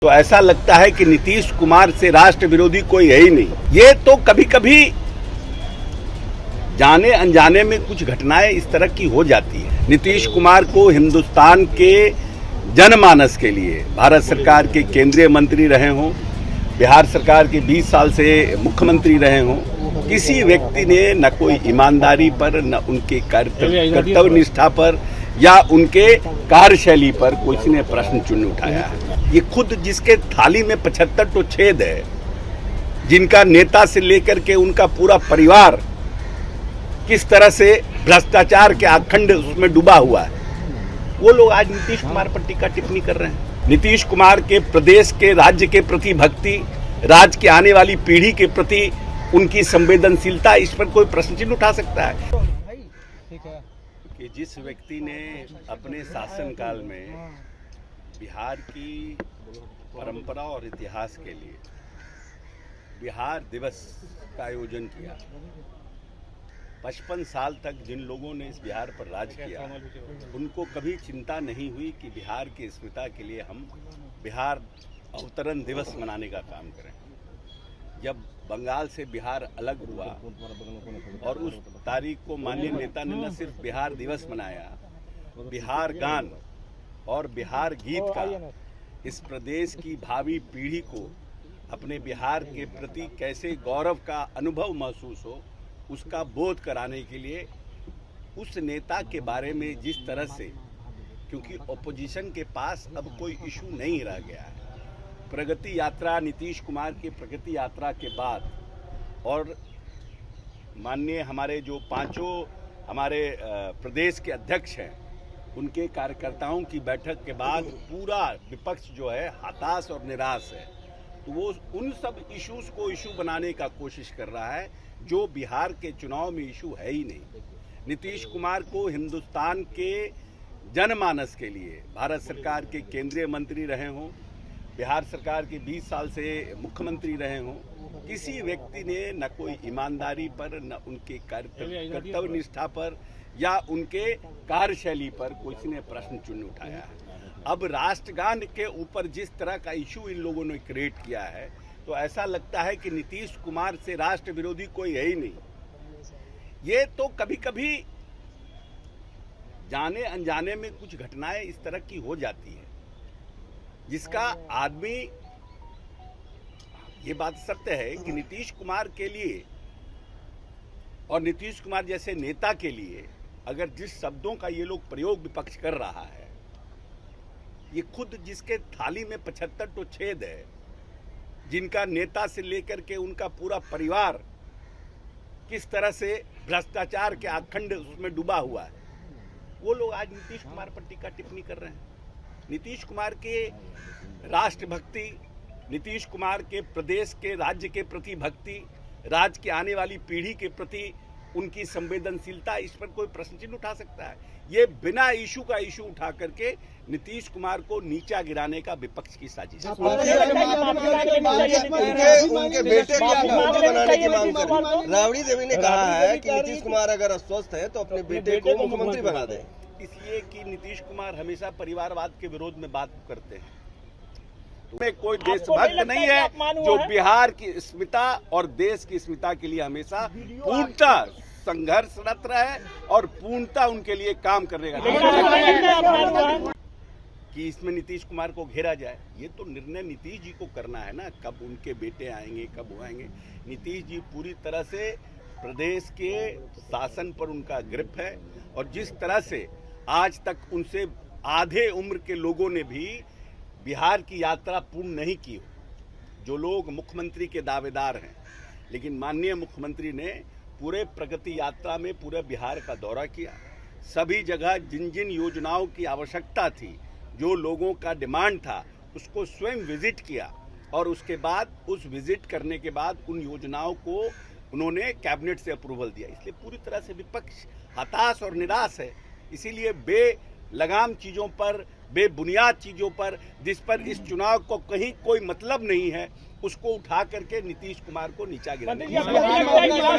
तो ऐसा लगता है कि नीतीश कुमार से राष्ट्र विरोधी कोई है ही नहीं। ये तो कभी कभी जाने अनजाने में कुछ घटनाएं इस तरह की हो जाती है। नीतीश कुमार को हिंदुस्तान के जनमानस के लिए भारत सरकार के केंद्रीय मंत्री रहे हों, बिहार सरकार के 20 साल से मुख्यमंत्री रहे हों, किसी व्यक्ति ने न कोई ईमानदारी पर, न उनके कर्तव्य निष्ठा पर या उनके कार्यशैली पर किसी ने प्रश्न चिन्ह उठाया है। ये खुद जिसके थाली में 75 तो छेद है, जिनका नेता से लेकर के उनका पूरा परिवार किस तरह से भ्रष्टाचार के अखंड उसमें डूबा हुआ है, वो लोग आज नीतीश कुमार पर टीका टिप्पणी कर रहे हैं। नीतीश कुमार के प्रदेश के राज्य के प्रति भक्ति, राज्य की आने वाली पीढ़ी के प्रति उनकी संवेदनशीलता, इस पर कोई प्रश्न चिन्ह उठा सकता है कि जिस व्यक्ति ने अपने शासनकाल में बिहार की परंपरा और इतिहास के लिए बिहार दिवस का आयोजन किया, 55 साल तक जिन लोगों ने इस बिहार पर राज किया, उनको कभी चिंता नहीं हुई कि बिहार की अस्मिता के लिए हम बिहार अवतरण दिवस मनाने का काम करें। जब बंगाल से बिहार अलग हुआ और उस तारीख को माननीय नेता ने न सिर्फ बिहार दिवस मनाया, बिहार गान और बिहार गीत का इस प्रदेश की भावी पीढ़ी को अपने बिहार के प्रति कैसे गौरव का अनुभव महसूस हो, उसका बोध कराने के लिए उस नेता के बारे में जिस तरह से, क्योंकि ऑपोजिशन के पास अब कोई इशू नहीं रह गया है। प्रगति यात्रा, नीतीश कुमार की प्रगति यात्रा के बाद और माननीय हमारे जो पांचों हमारे प्रदेश के अध्यक्ष हैं, उनके कार्यकर्ताओं की बैठक के बाद पूरा विपक्ष जो है हताश और निराश है। तो वो उन सब इश्यूज को इशू बनाने का कोशिश कर रहा है जो बिहार के चुनाव में इशू है ही नहीं। नीतीश कुमार को हिंदुस्तान के जनमानस के लिए भारत सरकार के केंद्रीय मंत्री रहे हों, बिहार सरकार के 20 साल से मुख्यमंत्री रहे हों, किसी व्यक्ति ने न कोई ईमानदारी पर, न उनके कर्तव्य निष्ठा पर या उनके कार्यशैली पर किसी ने प्रश्न चिन्ह उठाया है। अब राष्ट्रगान के ऊपर जिस तरह का इशू इन लोगों ने क्रिएट किया है, तो ऐसा लगता है कि नीतीश कुमार से राष्ट्र विरोधी कोई है ही नहीं। ये तो कभी कभी जाने अनजाने में कुछ घटनाएं इस तरह की हो जाती है, जिसका आदमी, ये बात सत्य है कि नीतीश कुमार के लिए और नीतीश कुमार जैसे नेता के लिए अगर जिस शब्दों का ये लोग प्रयोग विपक्ष कर रहा है, ये खुद जिसके थाली में 75 तो छेद है, जिनका नेता से लेकर के उनका पूरा परिवार किस तरह से भ्रष्टाचार के अखंड उसमें डूबा हुआ है, वो लोग आज नीतीश कुमार पर टीका टिप्पणी कर रहे हैं। नीतीश कुमार के राष्ट्रभक्ति, नीतीश कुमार के प्रदेश के राज्य के प्रति भक्ति, राज्य की आने वाली पीढ़ी के प्रति उनकी संवेदनशीलता, इस पर कोई प्रश्न चिन्ह उठा सकता है। ये बिना इशू का इशू उठा करके नीतीश कुमार को नीचा गिराने का विपक्ष की साजिश है। उनके बेटे की बनाने की मांग कर राबड़ी देवी ने कहा है कि नीतीश कुमार अगर अस्वस्थ है तो अपने बेटे को मुख्यमंत्री बना दें। इसलिए कि नीतीश कुमार हमेशा परिवारवाद के विरोध में बात करते हैं। में कोई देशभक्त नहीं है जो बिहार की अस्मिता और देश की अस्मिता के लिए हमेशा पूर्णतः संघर्षरत रहे और पूर्णतः उनके लिए काम करने का कि इसमें नीतीश कुमार को घेरा जाए। ये तो निर्णय नीतीश जी को करना है ना, कब उनके बेटे आएंगे, कब वो आएंगे। नीतीश जी पूरी तरह से प्रदेश के शासन पर उनका ग्रिप है और जिस तरह से आज तक उनसे आधे उम्र के लोगों ने भी बिहार की यात्रा पूर्ण नहीं की हो, जो लोग मुख्यमंत्री के दावेदार हैं, लेकिन माननीय मुख्यमंत्री ने पूरे प्रगति यात्रा में पूरे बिहार का दौरा किया। सभी जगह जिन जिन योजनाओं की आवश्यकता थी, जो लोगों का डिमांड था, उसको स्वयं विजिट किया और उसके बाद उस विजिट करने के बाद उन योजनाओं को उन्होंने कैबिनेट से अप्रूवल दिया। इसलिए पूरी तरह से विपक्ष हताश और निराश है। इसीलिए बेलगाम चीज़ों पर, बेबुनियाद चीज़ों पर, जिस पर इस चुनाव को कहीं कोई मतलब नहीं है, उसको उठा करके नीतीश कुमार को नीचा गिराने